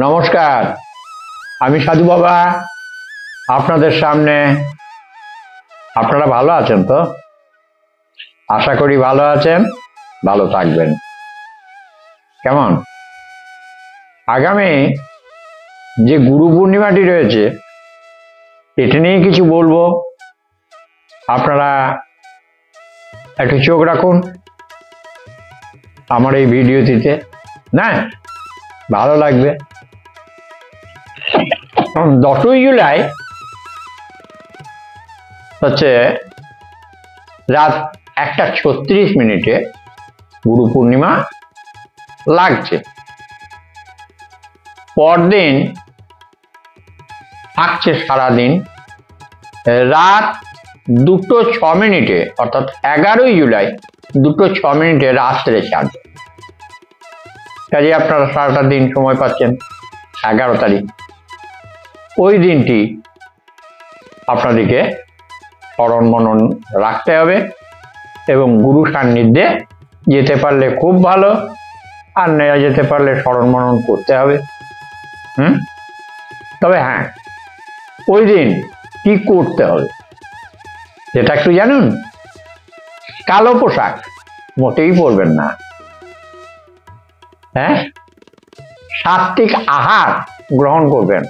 নমস্কার, আমি সাধু বাবা আপনাদের সামনে। আপনারা ভালো আছেন তো? আশা করি ভালো আছেন, ভালো থাকবেন। কেমন আগামী যে গুরু পূর্ণিমাটি রয়েছে এটা নিয়ে কিছু বলবো। আপনারা একটু চোখ রাখুন আমার এই ভিডিওটিতে, না ভালো লাগবে। 10ই জুলাই হচ্ছে রাত 1:36 গুরু পূর্ণিমা লাগছে। পরদিন থাকছে সারাদিন রাত 2:06 অর্থাৎ 11ই জুলাই 2:06 রাত্রে ছাড়বে। কাজে আপনারা সারাটা দিন সময় পাচ্ছেন। 11 তারিখ ওই দিনটি আপনাদেরকে স্মরণ মনন রাখতে হবে এবং গুরু সান্নিধ্যে যেতে পারলে খুব ভালো, আর নেওয়া যেতে পারলে স্মরণ মনন করতে হবে। তবে হ্যাঁ, ওই দিন কি করতে হবে সেটা একটু জানুন। কালো পোশাক মোটেই পরবেন না। সাত্বিক আহার গ্রহণ করবেন।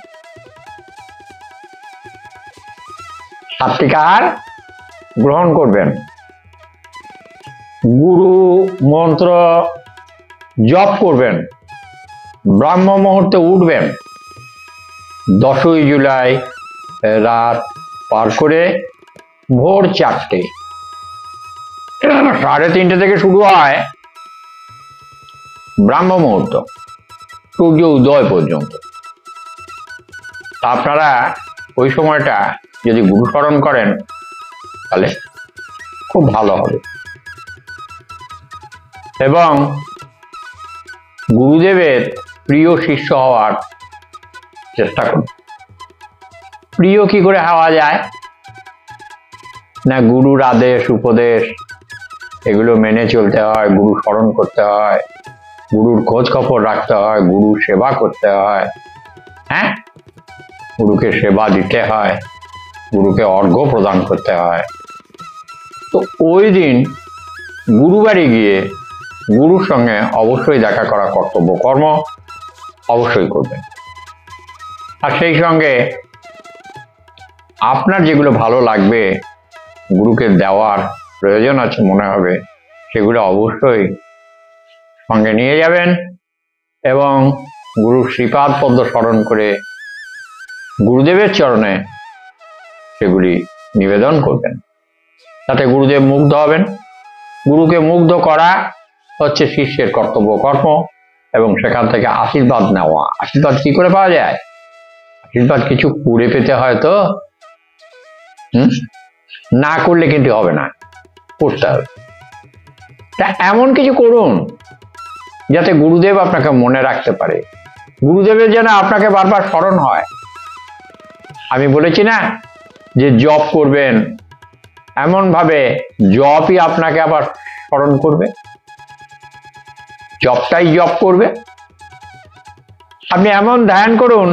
সাত্বিক আহার গ্রহণ করবেন। গুরু মন্ত্র জপ করবেন। ব্রাহ্ম মুহূর্তে উঠবেন। 10ই জুলাই রাত পার করে ভোর 4টে, 3:30 থেকে শুরু হয় ব্রাহ্ম মুহূর্ত, সূর্য উদয় পর্যন্ত। আপনারা ওই সময়টা যদি গুরু স্মরণ করেন তাহলে খুব ভালো হবে এবং গুরুদেবের প্রিয় শিষ্য হওয়ার চেষ্টা করুন। প্রিয় কি করে হওয়া যায়? না, গুরুর আদেশ উপদেশ এগুলো মেনে চলতে হয়, গুরু স্মরণ করতে হয়, গুরুর খোঁজ খবর রাখতে হয়, গুরুর সেবা করতে হয়। গুরুকে সেবা দিতে হয়, গুরুকে অর্ঘ্য প্রদান করতে হয়। তো ওই দিন গুরুবাড়ি গিয়ে গুরুর সঙ্গে অবশ্যই দেখা করা কর্তব্য কর্ম অবশ্যই করবেন। আর সেই সঙ্গে আপনার যেগুলো ভালো লাগবে, গুরুকে দেওয়ার প্রয়োজন আছে মনে হবে, সেগুলো অবশ্যই সঙ্গে নিয়ে যাবেন এবং গুরুর শ্রীপাদ পদ্ম স্মরণ করে গুরুদেবের চরণে সেগুলি নিবেদন করবেন। তাতে গুরুদেব মুগ্ধ হবেন। গুরুকে মুগ্ধ করা হচ্ছে শিষ্যের কর্তব্য কর্ম এবং সেখান থেকে আশীর্বাদ নেওয়া। আশীর্বাদ কি করে পাওয়া যায়? আশীর্বাদ কিছু করে পেতে হয় তো, না করলে কিন্তু হবে না, করতে হবে। তা এমন কিছু করুন যাতে গুরুদেব আপনাকে মনে রাখতে পারে, গুরুদেবের যেন আপনাকে বারবার স্মরণ হয়। আমি বলেছি না যে জপ করবেন, এমন ভাবে জপই আপনাকে আবার স্মরণ করবে, জপটাই জপ করবে। আপনি এমন ধ্যান করুন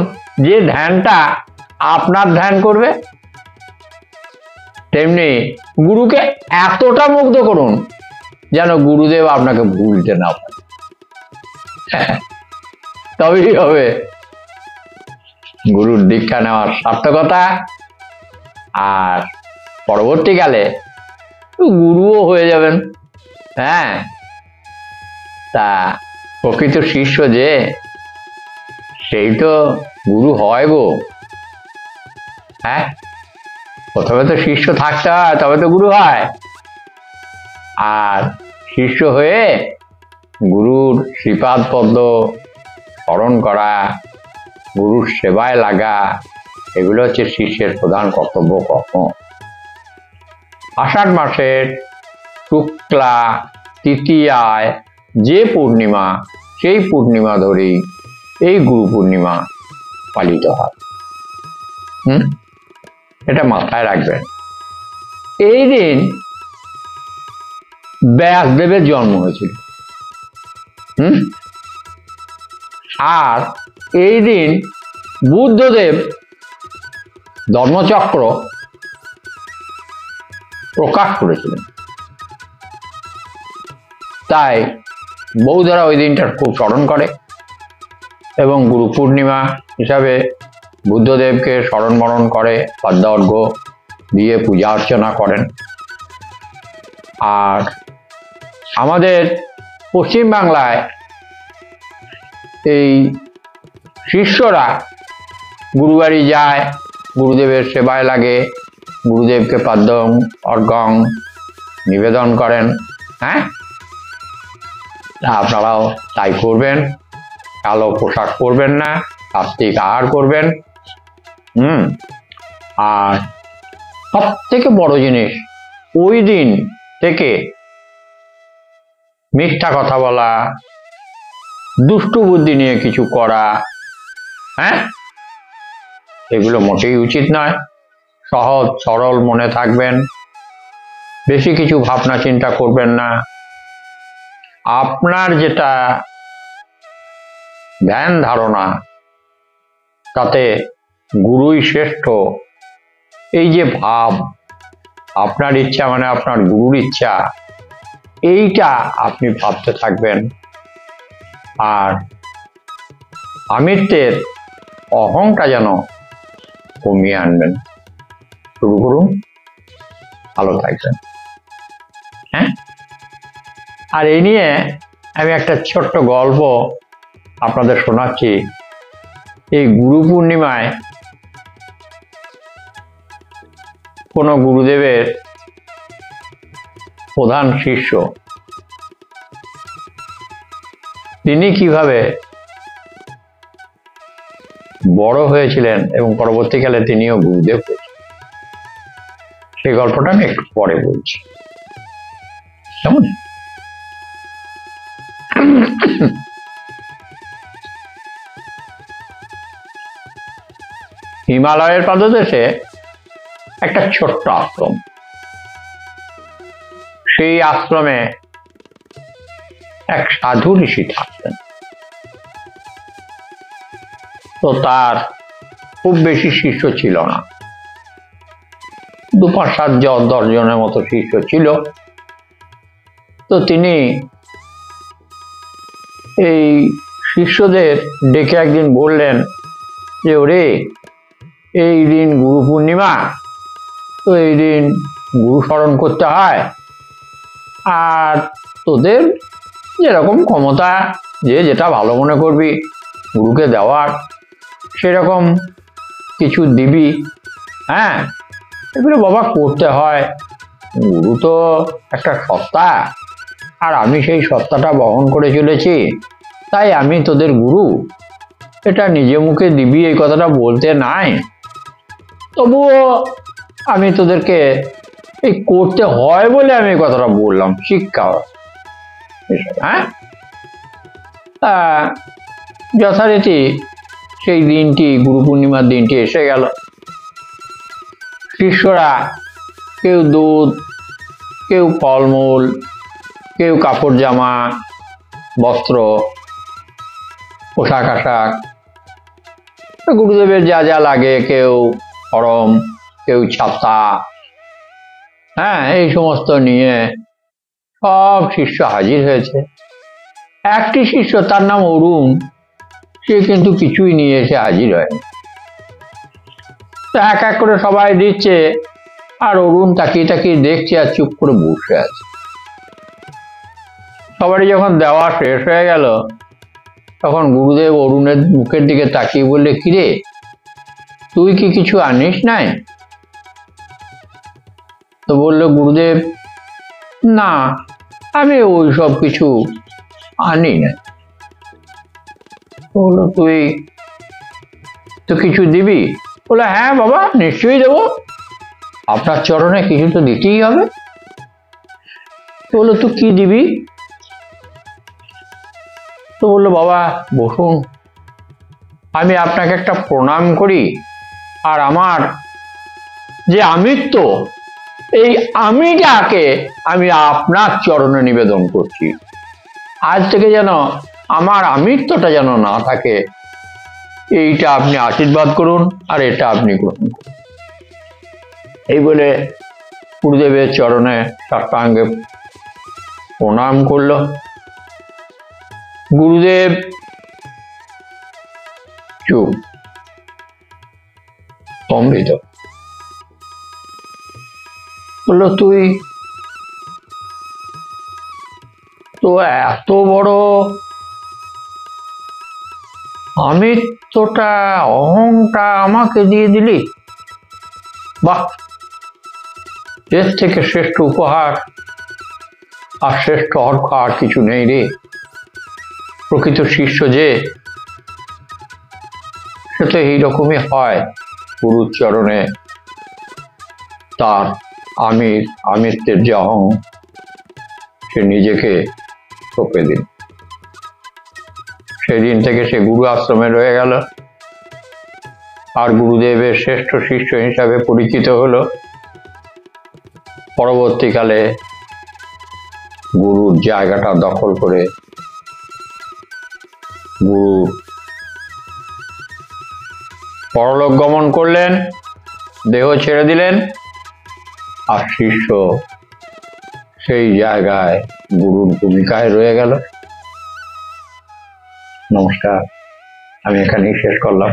যে ধ্যানটা আপনার ধ্যান করবে। তেমনি গুরুকে এতটা মুগ্ধ করুন যেন গুরুদেব আপনাকে ভুলতে না পারে। তবেই হবে গুরুর দীক্ষা নেওয়ার সার্থকতা, আর পরবর্তীকালে গুরুও হয়ে যাবেন। তা প্রকৃত শিষ্য যে, সেই তো গুরু হয় গো। প্রথমে তো শিষ্য থাকতে হয়, তবে তো গুরু হয়। আর শিষ্য হয়ে গুরুর শ্রীপাদ পদ্ম স্মরণ করা, গুরুর সেবায় লাগা, এগুলো হচ্ছে শিষ্যের প্রধান কর্তব্য কর্ম। আষাঢ় মাসের শুক্লা তৃতীয়ায় যে পূর্ণিমা, সেই পূর্ণিমা ধরেই এই গুরু পূর্ণিমা পালিত হয়। এটা মাথায় রাখবেন। এই দিন ব্যাসদেবের জন্ম হয়েছিল। আর এই দিন বুদ্ধদেব ধর্মচক্র প্রকাশ করেছিলেন। তাই বৌদ্ধরা ওই দিনটার খুব স্মরণ করে এবং গুরু পূর্ণিমা হিসাবে বুদ্ধদেবকে স্মরণ মরণ করে, পদ্মার্ঘ্য দিয়ে পূজা অর্চনা করেন। আর আমাদের পশ্চিম বাংলায় এই শিষ্যরা গুরুবাড়ি যায়, গুরুদেবের সেবায় লাগে, গুরুদেবকে পাদ্যং অর্ঘ্যং নিবেদন করেন। হ্যাঁ, আপনারাও তাই করবেন। কালো পোশাক পরবেন না, সাত্বিক আহার করবেন। আর সব থেকে বড় জিনিস, ওই দিন থেকে মিথ্যা কথা বলা, দুষ্টু বুদ্ধি নিয়ে কিছু করা, হ্যাঁ, এগুলো মোটেই উচিত নয়। সহজ সরল মনে থাকবেন, বেশি কিছু ভাবনা চিন্তা করবেন না। আপনার যেটা ধ্যান ধারণা, তাতে গুরুই শ্রেষ্ঠ, এই যে ভাব, আপনার ইচ্ছা মানে আপনার গুরুর ইচ্ছা, এইটা আপনি ভাবতে থাকবেন। আর আমিত্বের অহংটা যেন কমিয়ে আনবেন। শুরু করুন, ভালো থাকবেন। হ্যাঁ, আর এই নিয়ে আমি একটা ছোট্ট গল্প আপনাদের শোনাচ্ছি। এই গুরু পূর্ণিমায় কোনো গুরুদেবের প্রধান শিষ্য, তিনি কিভাবে বড় হয়েছিলেন এবং পরবর্তীকালে তিনিও গুরুদেব হয়েছিলেন, সেই গল্পটা আমি একটু পরে বলছি। কেমন? হিমালয়ের পাদদেশে একটা ছোট্ট আশ্রম। সেই আশ্রমে এক সাধু ঋষি থাকতেন। তো তার খুব বেশি শিষ্য ছিল না, 2-5-7 জনের মতো শিষ্য ছিল। তো তিনি এই শিষ্যদের ডেকে একদিন বললেন যে, ওরে, এই দিন গুরু পূর্ণিমা, তো এই দিন গুরু স্মরণ করতে হয়, আর তোদের যেরকম ক্ষমতা, যে যেটা ভালো মনে করবি গুরুকে দেওয়ার, সেরকম কিছু দিবি। হ্যাঁ, এগুলো বাবা করতে হয়। গুরু তো একটা সত্তা, আর আমি সেই সত্তাটা বহন করে চলেছি, তাই আমি তোদের গুরু। এটা নিজে মুখে দিবি এই কথাটা বলতে নাই, তবুও আমি তোদেরকে এই করতে হয় বলে আমি এই কথাটা বললাম, শিক্ষা। হ্যাঁ, যথারীতি সেই দিনটি, গুরু পূর্ণিমার দিনটি এসে গেল। শিষ্যরা কেউ দুধ, কেউ ফলমূল, কেউ কাপড় জামা, বস্ত্র, পোশাক আশাক, গুরুদেবের যা যা লাগে, কেউ খড়ম, কেউ ছাতা, হ্যাঁ, এই সমস্ত নিয়ে সব শিষ্য হাজির হয়েছে। একটি শিষ্য, তার নাম অরুণ, সে কিন্তু কিছুই নিয়ে এসে হাজির হয়নি। তো এক এক করে সবাই দিচ্ছে, আর অরুণ তাকিয়ে তাকিয়ে দেখছে আর চুপ করে বসে আছে। সবারই যখন দেওয়া শেষ হয়ে গেল, তখন গুরুদেব অরুণের মুখের দিকে তাকিয়ে বললে, কিরে, তুই কি কিছু আনিস নাই? তো বলল গুরুদেব, না, আমি ওই সব কিছু আনি না। বলল, তুই তো কিছু দিবি? বলে, হ্যাঁ বাবা, নিশ্চয়ই দেবো, আপনার চরণে কিছু তো দিতেই হবে। তো বললো, তুই কি দিবি? তো বললো, বাবা বসুন, আমি আপনাকে একটা প্রণাম করি, আর আমার যে আমিত্ব, এই আমিটাকে আমি আপনার চরণে নিবেদন করছি। আজ থেকে যেন আমার আমিত্বটা যেন না থাকে, এইটা আপনি আশীর্বাদ করুন আর এটা আপনি গ্রহণ করুন। এই বলে গুরুদেবের চরণে সাষ্টাঙ্গে প্রণাম করল। গুরুদেব চুপ, স্তম্ভিত। বলল, তুই তো এত বড় আমিত্বটা, অহংটা আমাকে দিয়ে দিলি? বাহ, এর থেকে শ্রেষ্ঠ উপহার আর শ্রেষ্ঠ অর্ঘ আর কিছু নেই রে। প্রকৃত শিষ্য যে, সে তো এইরকমই হয়। গুরুর চরণে তার আমিত্বের যে অহং, সে নিজেকে সঁপে দিল। সেদিন থেকে সে গুরু আশ্রমে রয়ে গেল আর গুরুদেবের শ্রেষ্ঠ শিষ্য হিসাবে পরিচিত হলো। পরবর্তীকালে গুরুর জায়গাটা দখল করে গুরু পরলোক গমন করলেন, দেহ ছেড়ে দিলেন, আর শিষ্য সেই জায়গায় গুরুর ভূমিকায় রয়ে গেল। নমস্কার, আমি এখানেই শেষ করলাম।